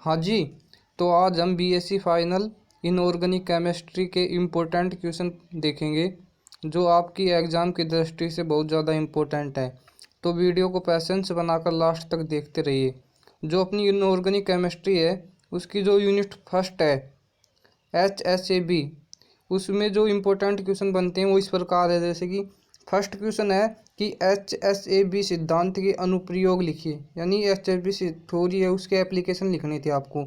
हाँ जी। तो आज हम बीएससी फाइनल इनऑर्गेनिक केमिस्ट्री के इम्पोर्टेंट क्वेश्चन देखेंगे जो आपकी एग्ज़ाम की दृष्टि से बहुत ज़्यादा इम्पोर्टेंट है। तो वीडियो को पैसेंस बनाकर लास्ट तक देखते रहिए। जो अपनी इनऑर्गेनिक केमिस्ट्री है उसकी जो यूनिट फर्स्ट है HSAB, उसमें जो इम्पोर्टेंट क्वेश्चन बनते हैं वो इस प्रकार है। जैसे कि फर्स्ट क्वेश्चन है कि HSAB सिद्धांत के अनुप्रयोग लिखिए, यानी HSAB थ्योरी है उसके एप्लीकेशन लिखनी थी आपको।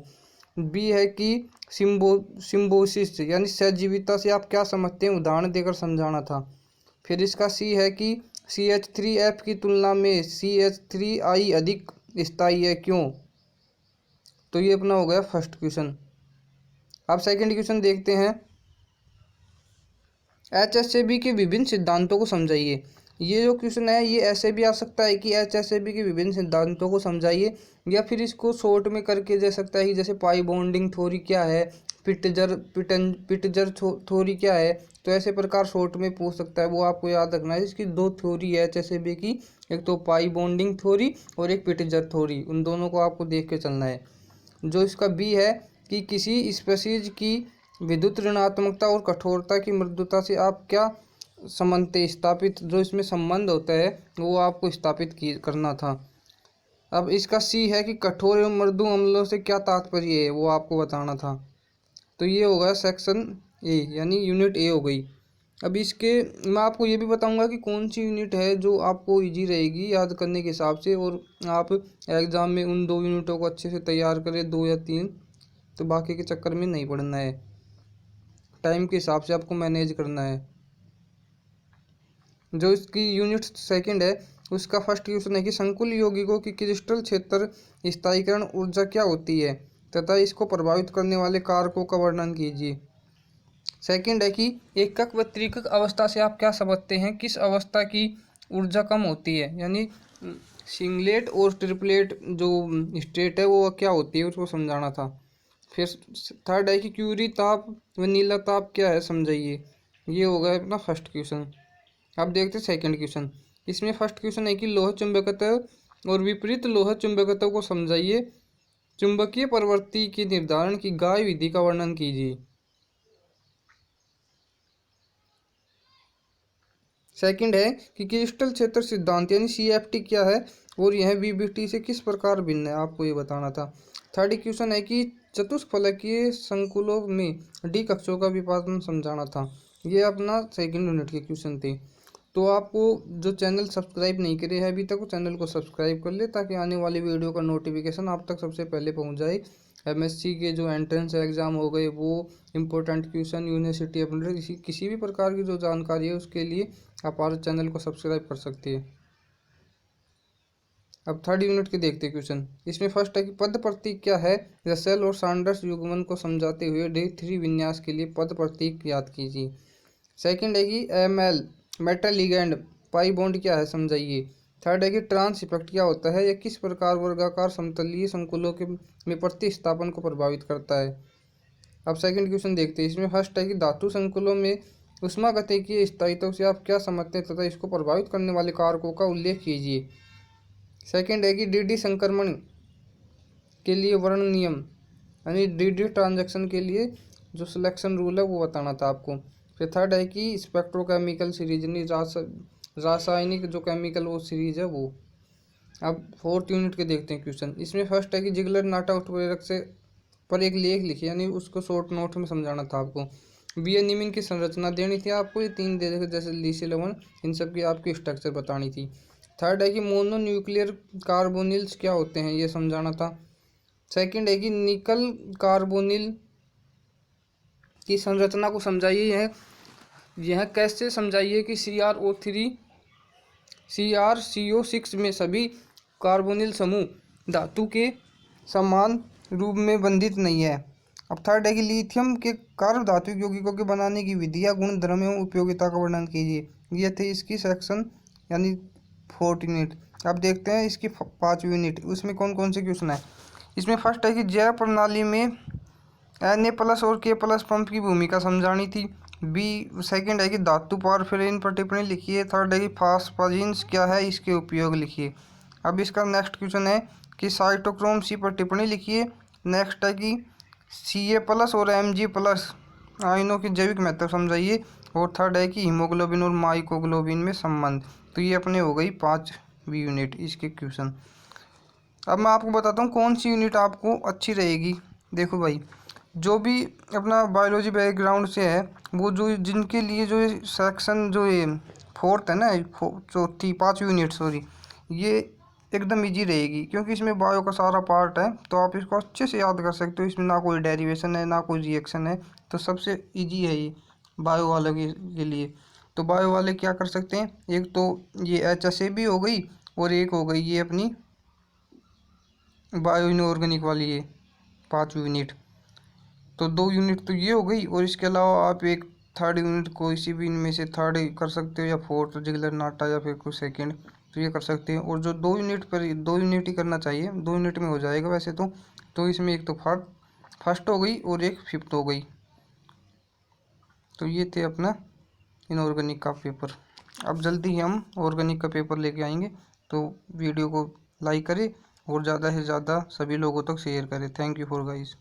बी है कि सिम्बोसिस यानी सहजीविता से आप क्या समझते हैं, उदाहरण देकर समझाना था। फिर इसका सी है कि CH3F की तुलना में CH3I अधिक स्थायी है, क्यों। तो ये अपना हो गया फर्स्ट क्वेश्चन। अब सेकंड क्वेश्चन देखते हैं। HSAB के विभिन्न सिद्धांतों को समझाइए। ये जो क्वेश्चन है ये ऐसे भी आ सकता है कि HSAB के विभिन्न सिद्धांतों को समझाइए, या फिर इसको शॉर्ट में करके दे सकता है कि जैसे पाई बॉन्डिंग थ्योरी क्या है, पिटजर थ्योरी क्या है। तो ऐसे प्रकार शॉर्ट में पूछ सकता है, वो आपको याद रखना है। इसकी दो थ्योरी है HSAB की, एक तो पाई बॉन्डिंग थ्योरी और एक पिटजर थ्योरी, उन दोनों को आपको देख के चलना है। जो इसका बी है कि किसी स्पीशीज की विद्युत ऋणात्मकता और कठोरता की मृदुता से आप क्या समझते स्थापित, जो इसमें संबंध होता है वो आपको स्थापित करना था। अब इसका सी है कि कठोर एवं मृदु अम्लों से क्या तात्पर्य है, वो आपको बताना था। तो ये होगा सेक्शन ए, यानी यूनिट ए हो गई। अब इसके मैं आपको ये भी बताऊंगा कि कौन सी यूनिट है जो आपको इजी रहेगी याद करने के हिसाब से, और आप एग्ज़ाम में उन दो यूनिटों को अच्छे से तैयार करें, 2 या 3, तो बाकी के चक्कर में नहीं पड़ना है। टाइम के हिसाब से आपको मैनेज करना है। जो इसकी यूनिट सेकंड है उसका फर्स्ट क्वेश्चन है कि संकुल यौगिकों की क्रिस्टल क्षेत्र स्थायीकरण ऊर्जा क्या होती है तथा इसको प्रभावित करने वाले कारकों का वर्णन कीजिए। सेकंड है कि एकक व त्रिकक अवस्था से आप क्या समझते हैं, किस अवस्था की ऊर्जा कम होती है, यानी सिंगलेट और ट्रिपलेट जो स्टेट है वो क्या होती है उसको समझाना था। फिर थर्ड है कि क्यूरी ताप व नीला ताप क्या है, समझाइए। ये होगा अपना फर्स्ट क्वेश्चन। अब देखते हैं सेकंड क्वेश्चन। इसमें फर्स्ट क्वेश्चन है कि लोह चुंबकत्व और विपरीत लोह चुंबकत्व को समझाइए। चुंबकीय प्रवृत्ति के निर्धारण की गाय विधि का वर्णन कीजिए। सेकंड है कि क्रिस्टल क्षेत्र सिद्धांत यानी CFT क्या है और यह VBT से किस प्रकार भिन्न है, आपको ये बताना था। थर्ड क्वेश्चन है कि चतुष्फलकीय संकुलों में डी कक्षों का विपाटन समझाना था। ये अपना सेकंड यूनिट के क्वेश्चन थे। तो आपको जो चैनल सब्सक्राइब नहीं करे है अभी तक, वो चैनल को सब्सक्राइब कर ले ताकि आने वाली वीडियो का नोटिफिकेशन आप तक सबसे पहले पहुंच जाए। MSc के जो एंट्रेंस एग्ज़ाम हो गए, वो इम्पोर्टेंट क्वेश्चन, यूनिवर्सिटी अपडेट, किसी भी प्रकार की जो जानकारी है उसके लिए आप हमारे चैनल को सब्सक्राइब कर सकते हैं। अब थर्ड यूनिट के देखते हैं क्वेश्चन। इसमें फर्स्ट है कि पद प्रतीक क्या है। रसेल और सैंडर्स युग्मन को समझाते हुए D3 विन्यास के लिए पद प्रतीक याद कीजिए। सेकंड है कि ML metal ligand pi bond क्या है, समझाइए। थर्ड है कि ट्रांस इफेक्ट क्या होता है, यह किस प्रकार वर्गाकार समतलीय संकुलों के में प्रतिस्थापन को प्रभावित करता है। अब सेकंड क्वेश्चन देखते हैं। इसमें फर्स्ट है कि धातु संकुलों में ऊष्मागतिकीय स्थायित्व से आप क्या समझते हैं तथा इसको प्रभावित करने वाले कारकों का उल्लेख कीजिए। सेकंड है कि DD संक्रमण के लिए वर्ण नियम, यानी DD ट्रांजैक्शन के लिए जो सिलेक्शन रूल है वो बताना था आपको। फिर थर्ड है कि स्पेक्ट्रोकेमिकल सीरीज, यानी रासायनिक जो केमिकल वो सीरीज है वो। अब फोर्थ यूनिट के देखते हैं क्वेश्चन। इसमें फर्स्ट है कि जिगलर नाटा उत्प्रेरक से पर एक लेख लिखिए, यानी उसको शॉर्ट नोट में समझाना था आपको। निमिन की संरचना देनी थी आपको, ये 3 दे देखे जैसे लीसी लवण, इन सब की आपकी स्ट्रक्चर बतानी थी। थर्ड है कि मोनो न्यूक्लियर कार्बोनिल्स क्या होते हैं, ये समझाना था। सेकंड है कि निकल कार्बोनिल की संरचना को समझाइए। यह कैसे समझाइए कि CrCO6 में सभी कार्बोनिल समूह धातु के समान रूप में बंधित नहीं है। अब थर्ड है कि लिथियम के कार्ब धातु यौगिकों के बनाने की विधि या गुण धर्म एवं उपयोगिता का वर्णन कीजिए। ये थे इसकी सेक्शन, यानी फोर्थ यूनिट। अब देखते हैं इसकी 5वीं यूनिट, उसमें कौन कौन से क्वेश्चन है। इसमें फर्स्ट है कि जैव प्रणाली में Na+ और K+ पंप की भूमिका समझानी थी। बी सेकंड है कि धातु पारफिरिन पर टिप्पणी लिखिए। थर्ड है कि फास्फाजिन्स क्या है, इसके उपयोग लिखिए। अब इसका नेक्स्ट क्वेश्चन है कि साइटोक्रोम C पर टिप्पणी लिखिए। नेक्स्ट है कि Ca+ और Mg+ आयनों की जैविक महत्व समझाइए। और थर्ड है कि हीमोग्लोबिन और माइक्रोग्लोबिन में संबंध। तो ये अपने हो गई 5वीं यूनिट इसके क्वेश्चन। अब मैं आपको बताता हूँ कौन सी यूनिट आपको अच्छी रहेगी। देखो भाई, जो भी अपना बायोलॉजी बैकग्राउंड से है वो जो जिनके लिए जो ये सेक्शन जो ये फोर्थ है ना, चौथी 5वीं यूनिट सॉरी, ये एकदम इजी रहेगी क्योंकि इसमें बायो का सारा पार्ट है। तो आप इसको अच्छे से याद कर सकते हो। इसमें ना कोई डेरिवेशन है ना कोई रिएक्शन है, तो सबसे इजी है ये बायो वालों के लिए। तो बायो वाले क्या कर सकते हैं, एक तो ये HSA हो गई और एक हो गई ये अपनी बायो इनऑर्गेनिक वाली है 5वीं यूनिट। तो 2 यूनिट तो ये हो गई, और इसके अलावा आप एक थर्ड यूनिट कोई सी भी इनमें से थर्ड कर सकते हो, या फोर्थ जिगलर नाटा, या फिर कोई सेकंड, तो ये कर सकते हैं। और जो 2 यूनिट पर 2 यूनिट ही करना चाहिए, 2 यूनिट में हो जाएगा वैसे तो इसमें एक तो फर्स्ट हो गई और एक फिफ्थ हो गई। तो ये थे अपना इनऑर्गेनिक का पेपर। अब जल्दी ही हम ऑर्गेनिक का पेपर लेके आएंगे। तो वीडियो को लाइक करें और ज़्यादा से ज़्यादा सभी लोगों तक शेयर करें। Thank you for guys.